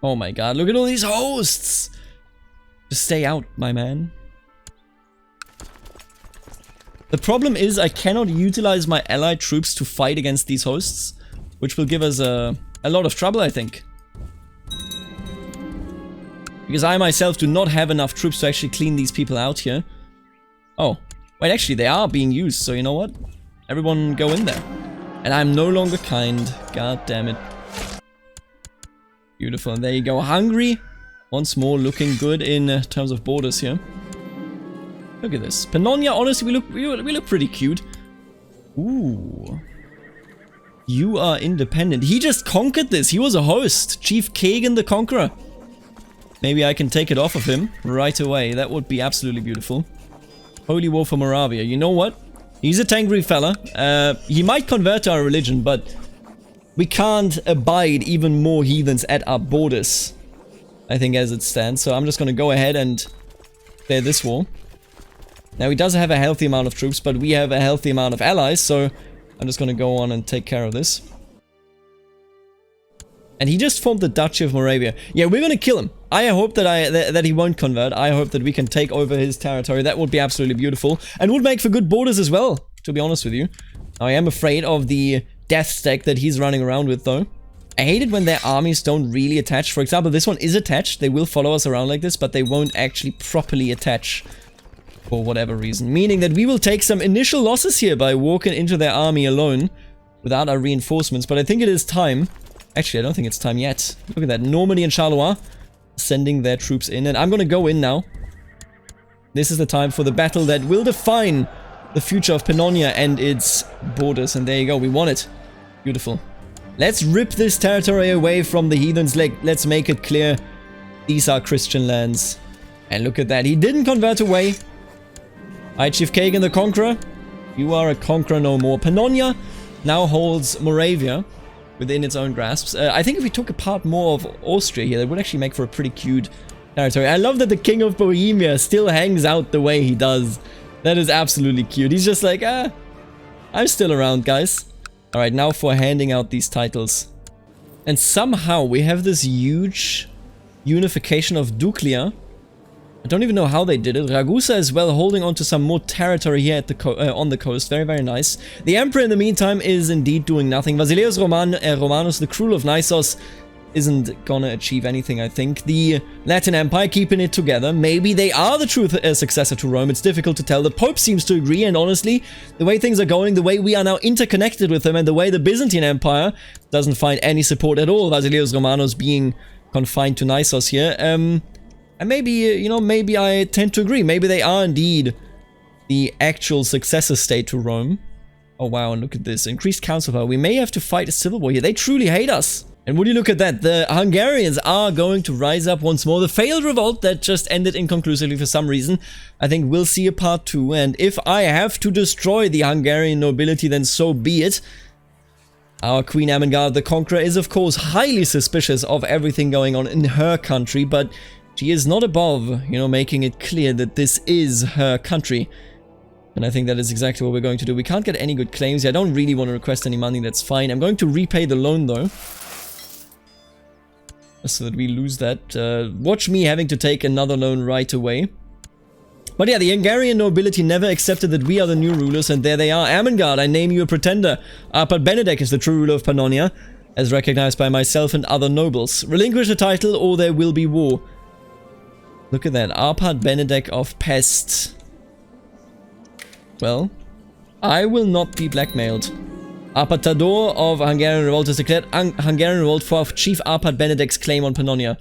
Oh my god, look at all these hosts! Just stay out, my man. The problem is I cannot utilize my allied troops to fight against these hosts, which will give us a lot of trouble, I think. Because I myself do not have enough troops to actually clean these people out here. Oh, wait, actually they are being used, so you know what? Everyone go in there. And I'm no longer kind. God damn it. Beautiful. And there you go. Hungary, once more looking good in terms of borders here. Look at this. Pannonia, honestly, we look pretty cute. Ooh. You are independent. He just conquered this. He was a host. Chief Kagan the Conqueror. Maybe I can take it off of him right away. That would be absolutely beautiful. Holy War for Moravia. You know what? He's a tangry fella. He might convert to our religion, but we can't abide even more heathens at our borders, I think, as it stands. So I'm just going to go ahead and declare this war. Now, he does have a healthy amount of troops, but we have a healthy amount of allies, so I'm just going to go on and take care of this. And he just formed the Duchy of Moravia. Yeah, we're going to kill him. I hope that he won't convert. I hope that we can take over his territory. That would be absolutely beautiful. And would make for good borders as well, to be honest with you. I am afraid of the death stack that he's running around with, though. I hate it when their armies don't really attach. For example, this one is attached. They will follow us around like this, but they won't actually properly attach for whatever reason. Meaning that we will take some initial losses here by walking into their army alone without our reinforcements. But I think it is time. Actually, I don't think it's time yet. Look at that. Normandy and Charleroi sending their troops in. And I'm going to go in now. This is the time for the battle that will define the future of Pannonia and its borders. And there you go. We won it. Beautiful. Let's rip this territory away from the heathens. Let's make it clear. These are Christian lands. And look at that. He didn't convert away. Alright, Chief Kagan the Conqueror. You are a conqueror no more. Pannonia now holds Moravia within its own grasps. I think if we took apart more of Austria here, that would actually make for a pretty cute territory. I love that the King of Bohemia still hangs out the way he does. That is absolutely cute. He's just like, I'm still around, guys. Alright, now for handing out these titles. And somehow we have this huge unification of Duklia. I don't even know how they did it. Ragusa as well, holding on to some more territory here at the on the coast. Very, very nice. The Emperor, in the meantime, is indeed doing nothing. Basileus Romanus, the cruel of Nisos, isn't gonna achieve anything, I think. The Latin Empire keeping it together. Maybe they are the true successor to Rome. It's difficult to tell. The Pope seems to agree, and honestly, the way things are going, the way we are now interconnected with them, and the way the Byzantine Empire doesn't find any support at all, Basileus Romanus being confined to Nisos here, and maybe, you know, maybe I tend to agree. Maybe they are indeed the actual successor state to Rome. Oh wow, and look at this. Increased council power. We may have to fight a civil war here. They truly hate us. And would you look at that? The Hungarians are going to rise up once more. The failed revolt that just ended inconclusively for some reason, I think we'll see a part 2. And if I have to destroy the Hungarian nobility, then so be it. Our Queen Ermengarde the Conqueror is, of course, highly suspicious of everything going on in her country, but she is not above, you know, making it clear that this is her country. And I think that is exactly what we're going to do. We can't get any good claims. I don't really want to request any money. That's fine. I'm going to repay the loan, though, so that we lose that. Watch me having to take another loan right away. But yeah, the Hungarian nobility never accepted that we are the new rulers, and there they are. Ermengarde, I name you a pretender. But Benedek is the true ruler of Pannonia, as recognized by myself and other nobles. Relinquish the title, or there will be war. Look at that. Arpad Benedek of Pest. Well, I will not be blackmailed. Arpad Tador of Hungarian Revolt has declared Hungarian Revolt for Chief Arpad Benedek's claim on Pannonia.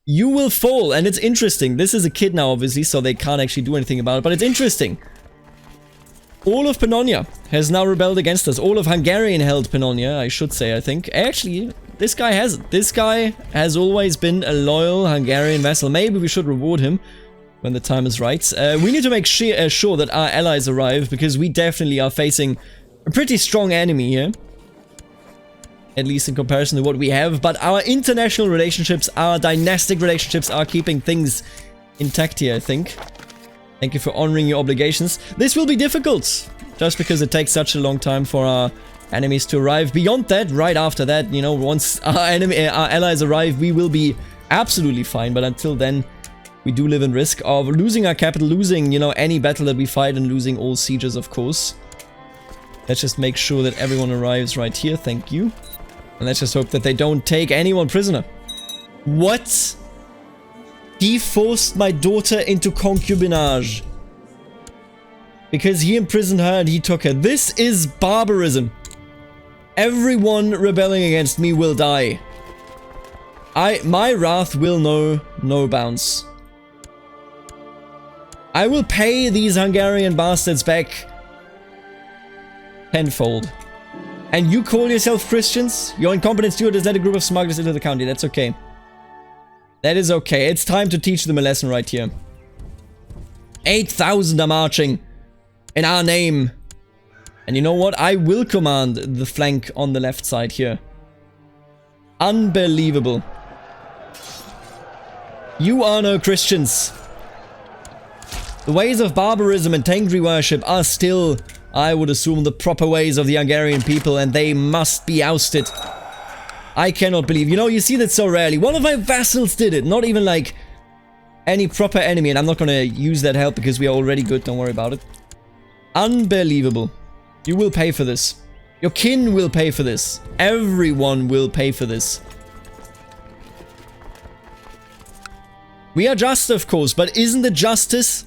You will fall, and it's interesting. This is a kid now, obviously, so they can't actually do anything about it, but it's interesting. All of Pannonia has now rebelled against us. All of Hungarian held Pannonia, I should say, I think. Actually, this guy hasn't. This guy has always been a loyal Hungarian vassal. Maybe we should reward him when the time is right. We need to make sure that our allies arrive, because we definitely are facing a pretty strong enemy here. At least in comparison to what we have. But our international relationships, our dynastic relationships are keeping things intact here, I think. Thank you for honoring your obligations. This will be difficult, just because it takes such a long time for our enemies to arrive. Beyond that, right after that, you know, once our allies arrive, we will be absolutely fine, but until then, we do live in risk of losing our capital, losing, you know, any battle that we fight, and losing all sieges, of course. Let's just make sure that everyone arrives right here, thank you. And let's just hope that they don't take anyone prisoner. What? He forced my daughter into concubinage. Because he imprisoned her and he took her. This is barbarism. Everyone rebelling against me will die. My wrath will know no bounds. I will pay these Hungarian bastards back tenfold. And you call yourself Christians? Your incompetent steward has led a group of smugglers into the county. That's okay. That is okay. It's time to teach them a lesson right here. 8,000 are marching in our name. And you know what? I will command the flank on the left side here. Unbelievable. You are no Christians. The ways of barbarism and tangri worship are still, I would assume, the proper ways of the Hungarian people, and they must be ousted. I cannot believe. You know, you see that so rarely. One of my vassals did it. Not even like any proper enemy, and I'm not going to use that help because we are already good. Don't worry about it. Unbelievable. You will pay for this. Your kin will pay for this. Everyone will pay for this. We are just, of course, but isn't the justice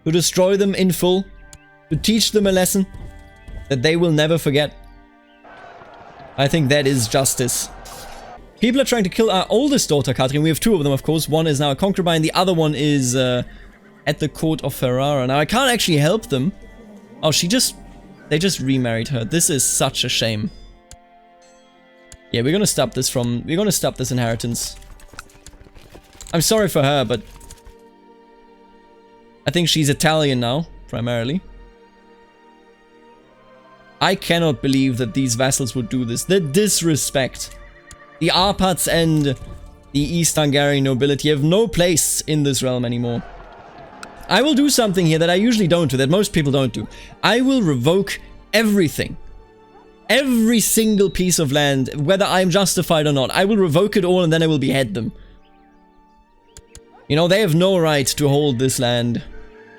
to destroy them in full? To teach them a lesson that they will never forget? I think that is justice. People are trying to kill our oldest daughter, Katrin. We have two of them, of course. One is now a concubine. The other one is at the court of Terrar. Now, I can't actually help them. Oh, they just remarried her. This is such a shame. Yeah, we're gonna stop this inheritance. I'm sorry for her, but I think she's Italian now, primarily. I cannot believe that these vassals would do this. The disrespect. The Arpats and the East Hungarian nobility have no place in this realm anymore. I will do something here that I usually don't do, that most people don't do. I will revoke everything. Every single piece of land, whether I'm justified or not. I will revoke it all and then I will behead them. You know, they have no right to hold this land.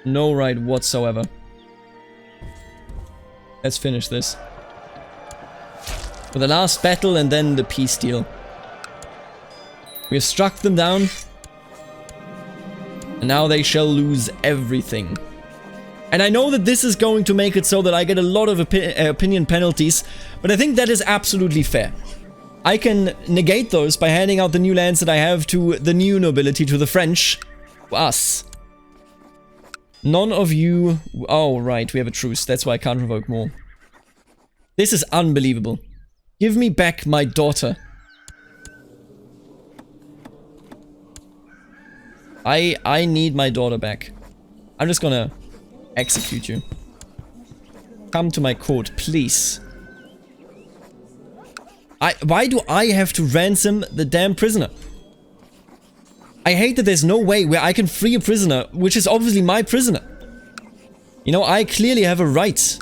No right whatsoever. Let's finish this. For the last battle and then the peace deal. We have struck them down. And now they shall lose everything. And I know that this is going to make it so that I get a lot of opinion penalties, but I think that is absolutely fair. I can negate those by handing out the new lands that I have to the new nobility, to the French. To us. None of you... Oh, right, we have a truce. That's why I can't revoke more. This is unbelievable. Give me back my daughter. I need my daughter back. I'm just gonna execute you. Come to my court, please. Why do I have to ransom the damn prisoner? I hate that there's no way where I can free a prisoner, which is obviously my prisoner. You know, I clearly have a right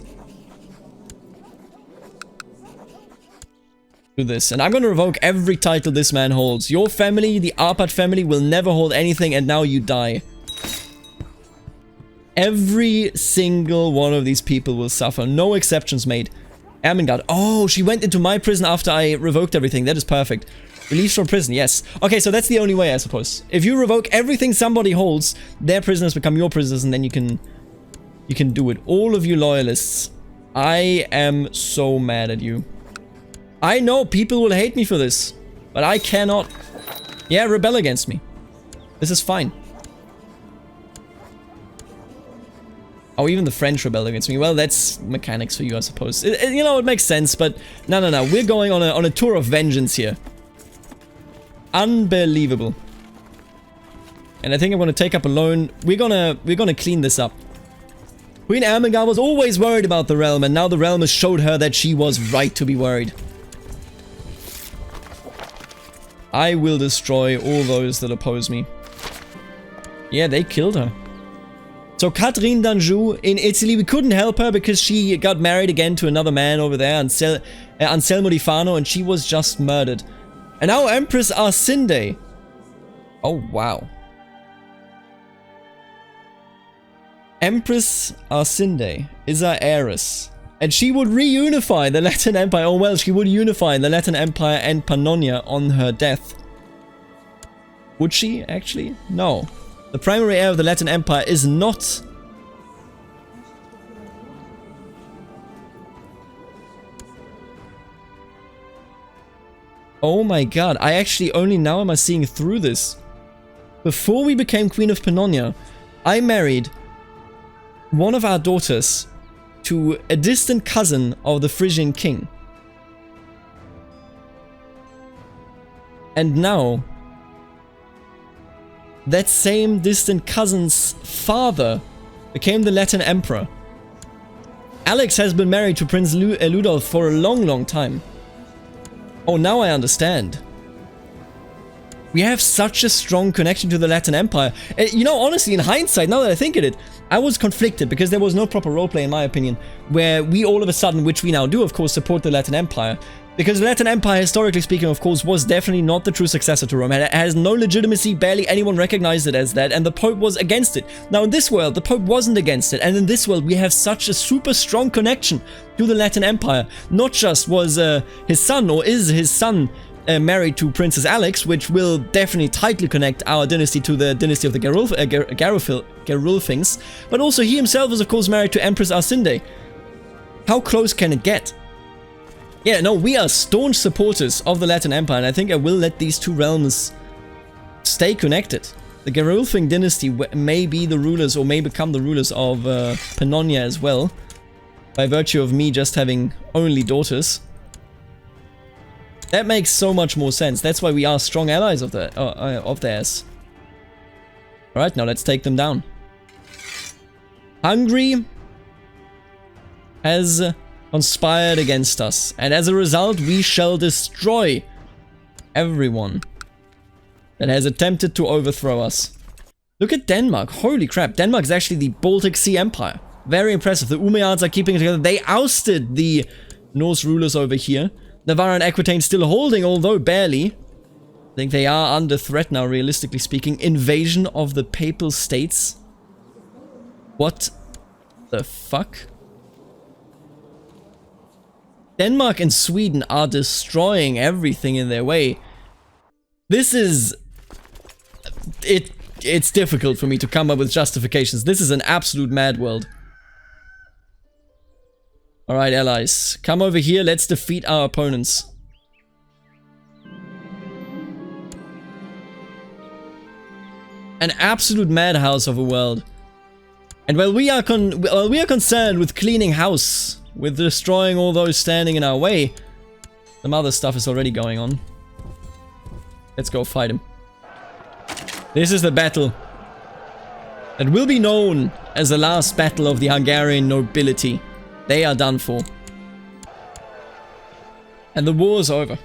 to this. And I'm gonna revoke every title this man holds. Your family, the Arpat family, will never hold anything, and now you die. Every single one of these people will suffer. No exceptions made. Ermengarde. Oh, she went into my prison after I revoked everything. That is perfect. Release from prison, yes. Okay, so that's the only way, I suppose. If you revoke everything somebody holds, their prisoners become your prisoners, and then you can do it. All of you loyalists, I am so mad at you. I know people will hate me for this, but I cannot, yeah, rebel against me. This is fine. Oh, even the French rebel against me. Well, that's mechanics for you, I suppose. You know, it makes sense, but no. We're going on a tour of vengeance here. Unbelievable. And I think I'm gonna take up a loan. We're gonna clean this up. Queen Ermengarde was always worried about the realm, and now the realm has showed her that she was right to be worried. I will destroy all those that oppose me. Yeah, they killed her. So Catherine d'Anjou in Italy, we couldn't help her because she got married again to another man over there, Anselmo di Fano, and she was just murdered. And now Empress Arsinde. Oh, wow. Empress Arsinde is our heiress. And she would reunify the Latin Empire. Oh, well, she would unify the Latin Empire and Pannonia on her death. Would she, actually? No. The primary heir of the Latin Empire is not... Oh my god, I actually only now am I seeing through this. Before we became Queen of Pannonia, I married one of our daughters to a distant cousin of the Frisian king. And now, that same distant cousin's father became the Latin Emperor. Alex has been married to Prince Ludolf for a long, long time. Oh, now I understand. We have such a strong connection to the Latin Empire. You know, honestly, in hindsight, now that I think of it, I was conflicted because there was no proper roleplay, in my opinion, where we all of a sudden, which we now do, of course, support the Latin Empire. Because the Latin Empire, historically speaking, of course, was definitely not the true successor to Rome. It has no legitimacy, barely anyone recognized it as that, and the Pope was against it. Now, in this world, the Pope wasn't against it, and in this world, we have such a super strong connection to the Latin Empire. Not just was his son, or is his son, married to Princess Alex, which will definitely tightly connect our dynasty to the dynasty of the Gerulfings, but also he himself is, of course, married to Empress Arsinde. How close can it get? Yeah, no, we are staunch supporters of the Latin Empire, and I think I will let these two realms stay connected. The Gerulfing dynasty may be the rulers, or may become the rulers of Pannonia as well, by virtue of me just having only daughters. That makes so much more sense. That's why we are strong allies of theirs. Alright, now let's take them down. Hungary has conspired against us, and as a result we shall destroy everyone that has attempted to overthrow us. Look at Denmark. Holy crap, Denmark is actually the Baltic Sea Empire. Very impressive. The Umayyads are keeping it together. They ousted the Norse rulers over here. Navarre and Aquitaine still holding, although barely. I think they are under threat now, realistically speaking. Invasion of the Papal States. What the fuck? Denmark and Sweden are destroying everything in their way. This is... It's difficult for me to come up with justifications. This is an absolute mad world. Alright, allies. Come over here, let's defeat our opponents. An absolute madhouse of a world. And while we are concerned with cleaning house, with destroying all those standing in our way, some other stuff is already going on. Let's go fight him. This is the battle that will be known as the last battle of the Hungarian nobility. They are done for. And the war is over.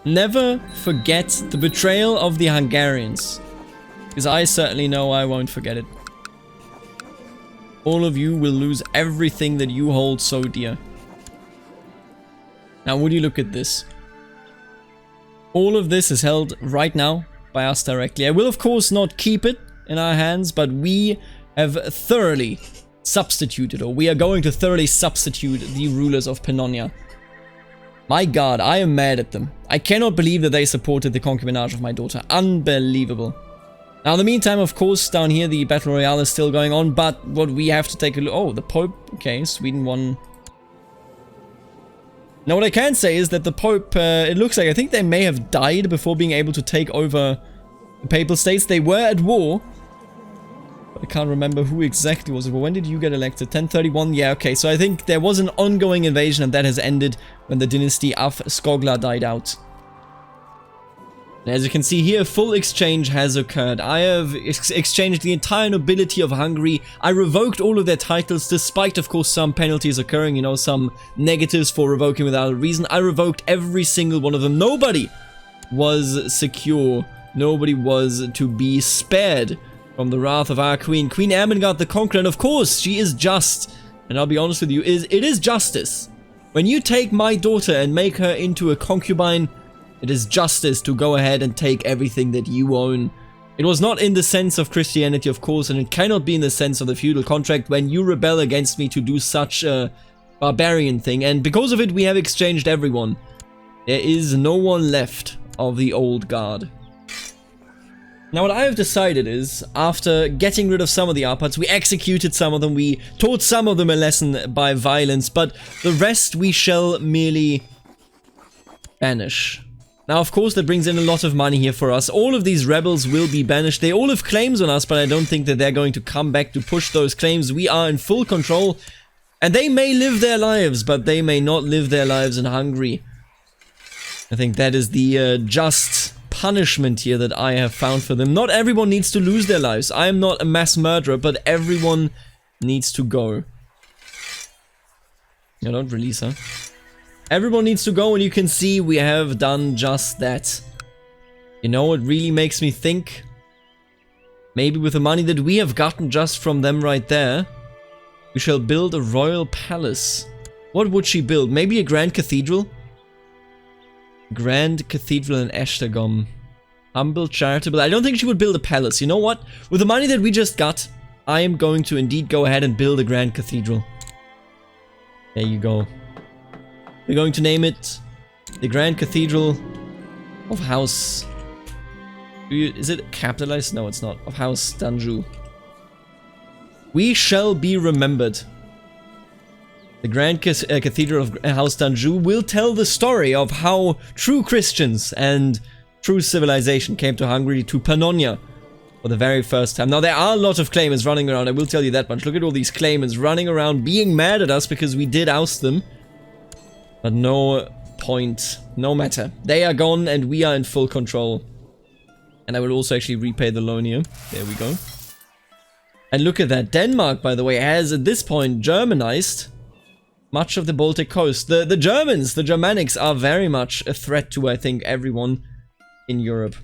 Never forget the betrayal of the Hungarians. Because I certainly know I won't forget it. All of you will lose everything that you hold so dear. Now would you look at this? All of this is held right now by us directly. I will of course not keep it in our hands, but we have thoroughly substituted, or we are going to thoroughly substitute the rulers of Pannonia. My god, I am mad at them. I cannot believe that they supported the concubinage of my daughter. Unbelievable. Now in the meantime, of course, down here the battle royale is still going on, but what we have to take a look... Oh, the Pope... Okay, Sweden won. Now what I can say is that the Pope, it looks like, I think they may have died before being able to take over the Papal States. They were at war. I can't remember who exactly was it. Well, when did you get elected? 1031? Yeah, okay. So I think there was an ongoing invasion and that has ended when the dynasty of Skogla died out. And as you can see here, full exchange has occurred. I have exchanged the entire nobility of Hungary. I revoked all of their titles, despite, of course, some penalties occurring, you know, some negatives for revoking without a reason. I revoked every single one of them. Nobody was secure. Nobody was to be spared from the wrath of our queen. Queen Ermengarde the Conqueror, and of course, she is just. And I'll be honest with you, it is justice. When you take my daughter and make her into a concubine, It is justice to go ahead and take everything that you own. It was not in the sense of Christianity, of course, and it cannot be in the sense of the feudal contract when you rebel against me to do such a barbarian thing. And because of it, we have exchanged everyone. There is no one left of the old guard. Now what I have decided is, after getting rid of some of the Arpads, we executed some of them, we taught some of them a lesson by violence, but the rest we shall merely banish. Now, of course, that brings in a lot of money here for us. All of these rebels will be banished. They all have claims on us, but I don't think that they're going to come back to push those claims. We are in full control, and they may live their lives, but they may not live their lives in Hungary. I think that is the just punishment here that I have found for them. Not everyone needs to lose their lives. I am not a mass murderer, but everyone needs to go. Yeah, don't release her. Everyone needs to go, and you can see we have done just that. You know, it really makes me think, maybe with the money that we have gotten just from them right there, we shall build a royal palace. What would she build? Maybe a grand cathedral? Grand cathedral in Esztergom. Humble, charitable. I don't think she would build a palace. You know what? With the money that we just got, I am going to indeed go ahead and build a grand cathedral. There you go. We're going to name it the Grand Cathedral of House... Is it capitalized? No, it's not. Of House Danjou. We shall be remembered. The Grand Cathedral of House Danjou will tell the story of how true Christians and true civilization came to Hungary, to Pannonia, for the very first time. Now, there are a lot of claimants running around, I will tell you that much. Look at all these claimants running around, being mad at us because we did oust them. But no point, no matter. They are gone and we are in full control. And I will also actually repay the loan here. There we go. And look at that. Denmark, by the way, has at this point Germanized much of the Baltic coast. The Germans, the Germanics, are very much a threat to, I think, everyone in Europe.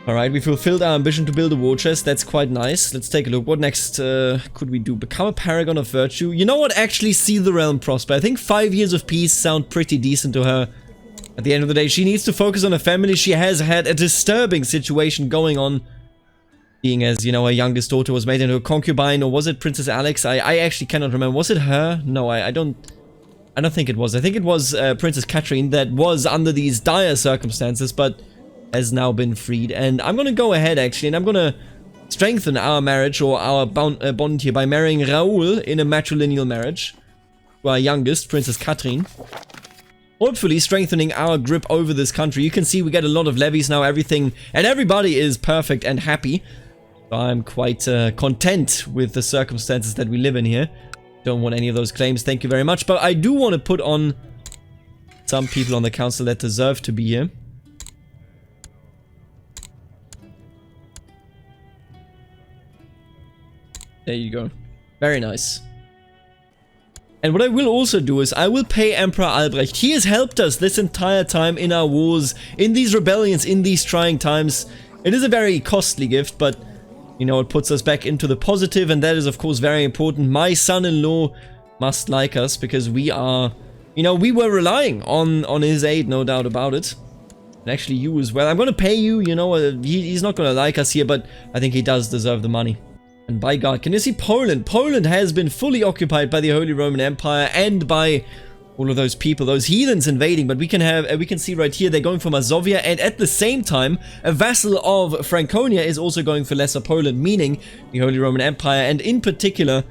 Alright, we fulfilled our ambition to build a war chest. That's quite nice. Let's take a look. What next could we do? Become a paragon of virtue. You know what? Actually see the realm prosper. I think 5 years of peace sound pretty decent to her. At the end of the day, she needs to focus on her family. She has had a disturbing situation going on. Being as, you know, her youngest daughter was made into a concubine. Or was it Princess Alex? I actually cannot remember. Was it her? No, I don't think it was. I think it was Princess Catherine that was under these dire circumstances, but has now been freed. And I'm gonna go ahead actually, and I'm gonna strengthen our marriage, or our bond here, by marrying Raoul in a matrilineal marriage to our youngest, Princess Catherine. Hopefully strengthening our grip over this country. You can see we get a lot of levies now, everything and everybody is perfect and happy. So I'm quite content with the circumstances that we live in here. Don't want any of those claims, thank you very much. But I do want to put on some people on the council that deserve to be here. There you go. Very nice. And what I will also do is I will pay Emperor Albrecht. He has helped us this entire time in our wars, in these rebellions, in these trying times. It is a very costly gift, but, you know, it puts us back into the positive, and that is, of course, very important. My son-in-law must like us, because we are, you know, we were relying on his aid, no doubt about it. And actually you as well. I'm going to pay you, you know, he's not going to like us here, but I think he does deserve the money. And by God, can you see Poland? Poland has been fully occupied by the Holy Roman Empire and by all of those people, those heathens invading. But we can see right here they're going for Moravia, and at the same time, a vassal of Franconia is also going for Lesser Poland, meaning the Holy Roman Empire, and in particular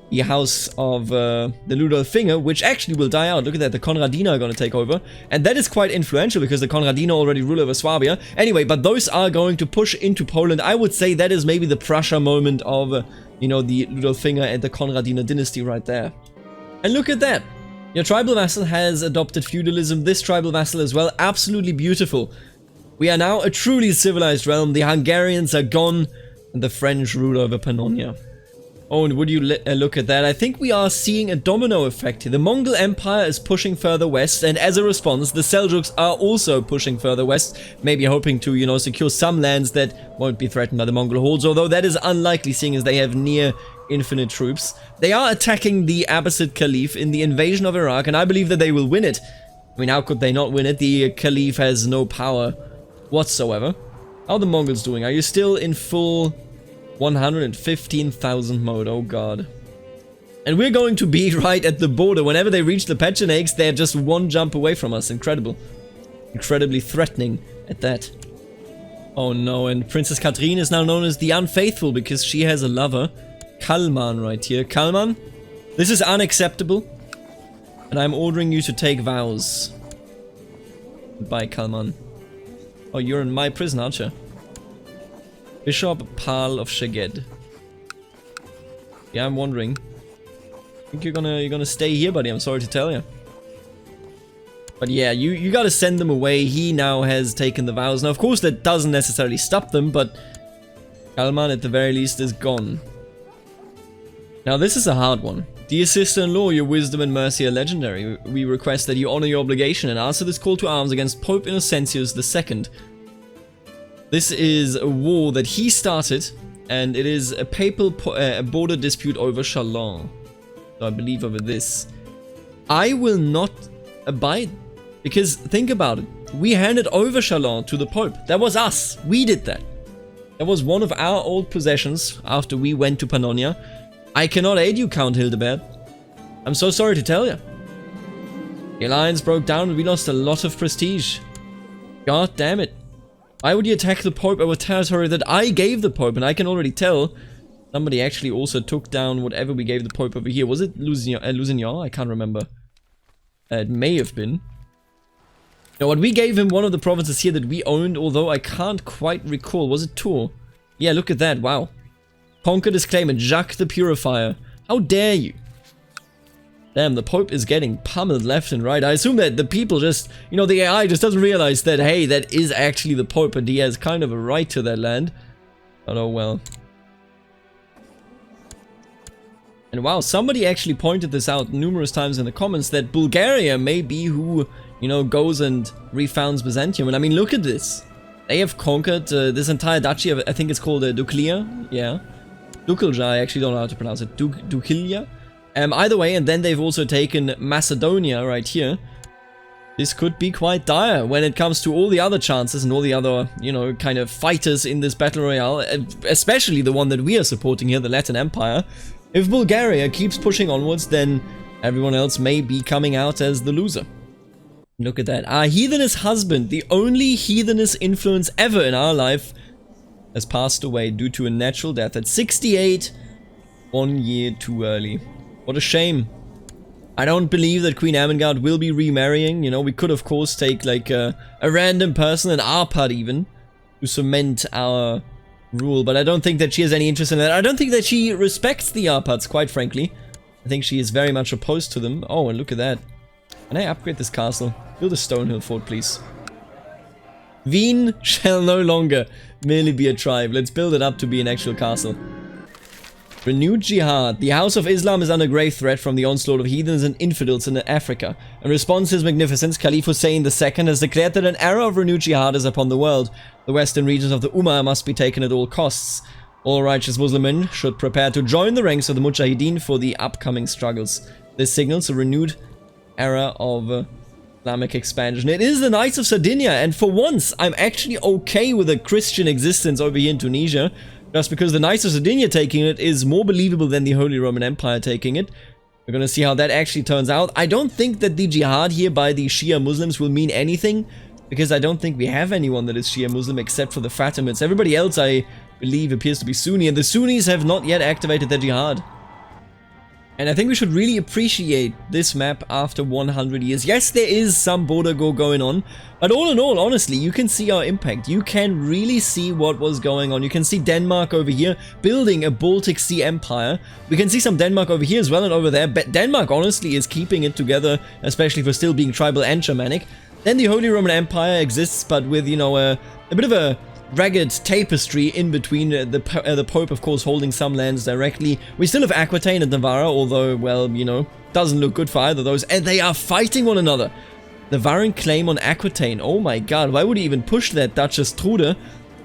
the house of the Ludolfinger, which actually will die out. Look at that, the Conradina are going to take over. And that is quite influential, because the Conradina already rule over Swabia. Anyway, but those are going to push into Poland. I would say that is maybe the Prussia moment of, you know, the Ludolfinger and the Conradina dynasty right there. And look at that. Your tribal vassal has adopted feudalism. This tribal vassal as well. Absolutely beautiful. We are now a truly civilized realm. The Hungarians are gone, and the French rule over Pannonia. Oh, and would you look at that? I think we are seeing a domino effect here. The Mongol Empire is pushing further west, and as a response, the Seljuks are also pushing further west, maybe hoping to, you know, secure some lands that won't be threatened by the Mongol hordes, although that is unlikely, seeing as they have near infinite troops. They are attacking the Abbasid Caliph in the invasion of Iraq, and I believe that they will win it. I mean, how could they not win it? The Caliph has no power whatsoever. How are the Mongols doing? Are you still in full 115,000 mode? Oh god. And we're going to be right at the border. Whenever they reach the Pecheneges, they're just one jump away from us. Incredible. Incredibly threatening at that. Oh no, and Princess Catherine is now known as the Unfaithful because she has a lover. Kalman right here. Kalman, this is unacceptable. And I'm ordering you to take vows. Goodbye, Kalman. Oh, you're in my prison, aren't you? Bishop Pal of Szeged. Yeah, I'm wondering. I think you're gonna stay here, buddy. I'm sorry to tell you. But yeah, you gotta send them away. He now has taken the vows. Now, of course, that doesn't necessarily stop them, but Kalman, at the very least, is gone. Now, this is a hard one. Dear sister-in-law, your wisdom and mercy are legendary. We request that you honor your obligation and answer this call to arms against Pope Innocentius II. This is a war that he started, and it is a papal border dispute over Chalon. So I believe over this. I will not abide, because think about it. We handed over Chalon to the Pope. That was us. We did that. That was one of our old possessions after we went to Pannonia. I cannot aid you, Count Hildebert. I'm so sorry to tell you. The alliance broke down and we lost a lot of prestige. God damn it. Why would you attack the Pope over territory that I gave the Pope? And I can already tell somebody actually also took down whatever we gave the Pope over here. Was it Lusignan? I can't remember. It may have been. Now, what we gave him, one of the provinces here that we owned, although I can't quite recall. Was it Tours? Yeah, look at that. Wow. Conquered his claimant, Jacques the Purifier. How dare you? Damn, the Pope is getting pummeled left and right. I assume that the people just, you know, the AI just doesn't realize that, hey, that is actually the Pope and he has kind of a right to that land. But oh well. And wow, somebody actually pointed this out numerous times in the comments that Bulgaria may be who, you know, goes and refounds Byzantium. And I mean, look at this. They have conquered this entire duchy. I think it's called Duklia. Yeah. Dukilja, I actually don't know how to pronounce it. Dukilja? Either way, and then they've also taken Macedonia right here. This could be quite dire when it comes to all the other chances and all the other, you know, kind of fighters in this battle royale, especially the one that we are supporting here, the Latin Empire. If Bulgaria keeps pushing onwards, then everyone else may be coming out as the loser. Look at that. Our heathenist husband, the only heathenist influence ever in our life, has passed away due to a natural death at 68, 1 year too early. What a shame. I don't believe that Queen Amengard will be remarrying. You know, we could of course take like a random person, an Arpad even, to cement our rule, but I don't think that she has any interest in that. I don't think that she respects the Arpads, quite frankly. I think she is very much opposed to them. Oh, and look at that. Can I upgrade this castle? Build a Stonehill fort, please. Wien shall no longer merely be a tribe. Let's build it up to be an actual castle. Renewed jihad. The House of Islam is under grave threat from the onslaught of heathens and infidels in Africa. In response to His Magnificence, Caliph Hussein II has declared that an era of renewed jihad is upon the world. The western regions of the Ummah must be taken at all costs. All righteous Muslims should prepare to join the ranks of the Mujahideen for the upcoming struggles. This signals a renewed era of Islamic expansion. It is the Knights of Sardinia, and for once, I'm actually okay with a Christian existence over here in Tunisia. Just because the Knights of Sardinia taking it is more believable than the Holy Roman Empire taking it. We're gonna see how that actually turns out. I don't think that the jihad here by the Shia Muslims will mean anything, because I don't think we have anyone that is Shia Muslim except for the Fatimids. Everybody else, I believe, appears to be Sunni, and the Sunnis have not yet activated their jihad. And I think we should really appreciate this map after 100 years. Yes, there is some border war going on, but all in all, honestly, you can see our impact. You can really see what was going on. You can see Denmark over here building a Baltic Sea empire. We can see some Denmark over here as well and over there. But Denmark, honestly, is keeping it together, especially for still being tribal and Germanic. Then the Holy Roman Empire exists, but with, you know, a bit of a ragged tapestry in between, the Pope, of course, holding some lands directly. We still have Aquitaine and Navarra, although, well, you know, doesn't look good for either of those. And they are fighting one another. The Navarran claim on Aquitaine. Oh my god, why would he even push that, Duchess Trude?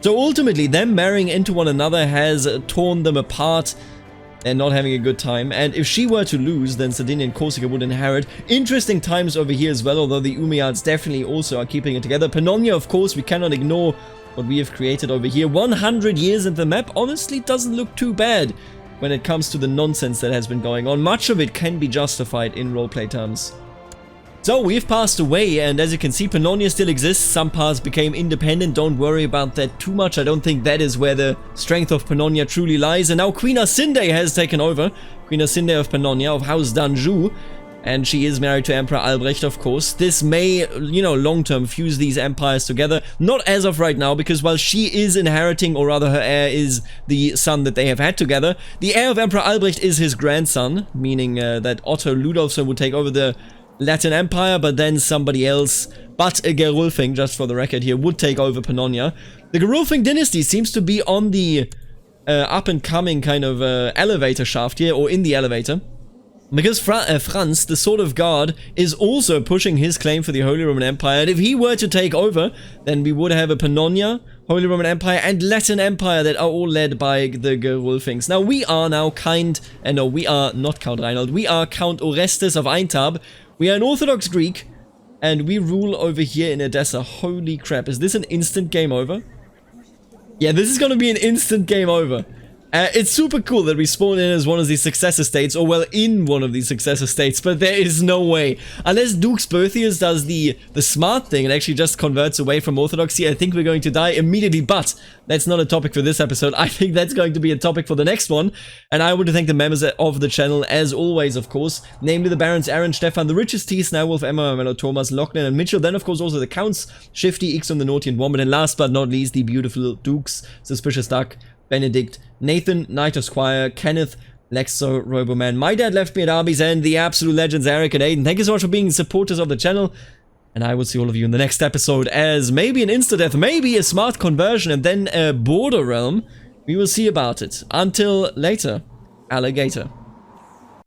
So ultimately, them marrying into one another has torn them apart. They're not having a good time. And if she were to lose, then Sardinia and Corsica would inherit. Interesting times over here as well, although the Umayyads definitely also are keeping it together. Pannonia, of course, we cannot ignore what we have created over here. 100 years in the map honestly doesn't look too bad when it comes to the nonsense that has been going on. Much of it can be justified in roleplay terms. So we've passed away, and as you can see, Pannonia still exists. Some parts became independent. Don't worry about that too much. I don't think that is where the strength of Pannonia truly lies. And now Queen Asinde has taken over. Queen Asinde of Pannonia, of House d'Anjou. And she is married to Emperor Albrecht, of course. This may, you know, long-term fuse these empires together. Not as of right now, because while she is inheriting, or rather her heir is the son that they have had together, the heir of Emperor Albrecht is his grandson, meaning that Otto Ludolfsson would take over the Latin Empire, but then somebody else, but a Gerulfing, just for the record here, would take over Pannonia. The Gerulfing dynasty seems to be on the up-and-coming kind of elevator shaft here, or in the elevator. Because Franz, the Sword of God, is also pushing his claim for the Holy Roman Empire, and if he were to take over, then we would have a Pannonia, Holy Roman Empire, and Latin Empire that are all led by the Gerulfings. Now, we are now no, we are not Count Reinhold, we are Count Orestes of Aintab. We are an Orthodox Greek, and we rule over here in Edessa. Holy crap, is this an instant game over? Yeah, this is gonna be an instant game over. It's super cool that we spawn in as one of these successor states, or well, in one of these successor states, but there is no way. Unless Dux Berthius does the smart thing and actually just converts away from Orthodoxy, I think we're going to die immediately, but that's not a topic for this episode. I think that's going to be a topic for the next one, and I want to thank the members of the channel, as always, of course, namely the Barons Aaron, Stefan, the Richest T, Snowwolf, Emma, Melo, Thomas, Lochner, and Mitchell, then of course also the Counts, Shifty, Ixon, the Naughty, and Wombat, and last but not least, the beautiful Dukes, Suspicious Duck, Benedict, Nathan, Knight of Squire, Kenneth, Lexo, Roboman, my dad left me at Arby's, and the absolute legends Eric and Aiden. Thank you so much for being supporters of the channel, and I will see all of you in the next episode as maybe an insta-death, maybe a smart conversion, and then a border realm. We will see about it. Until later, alligator.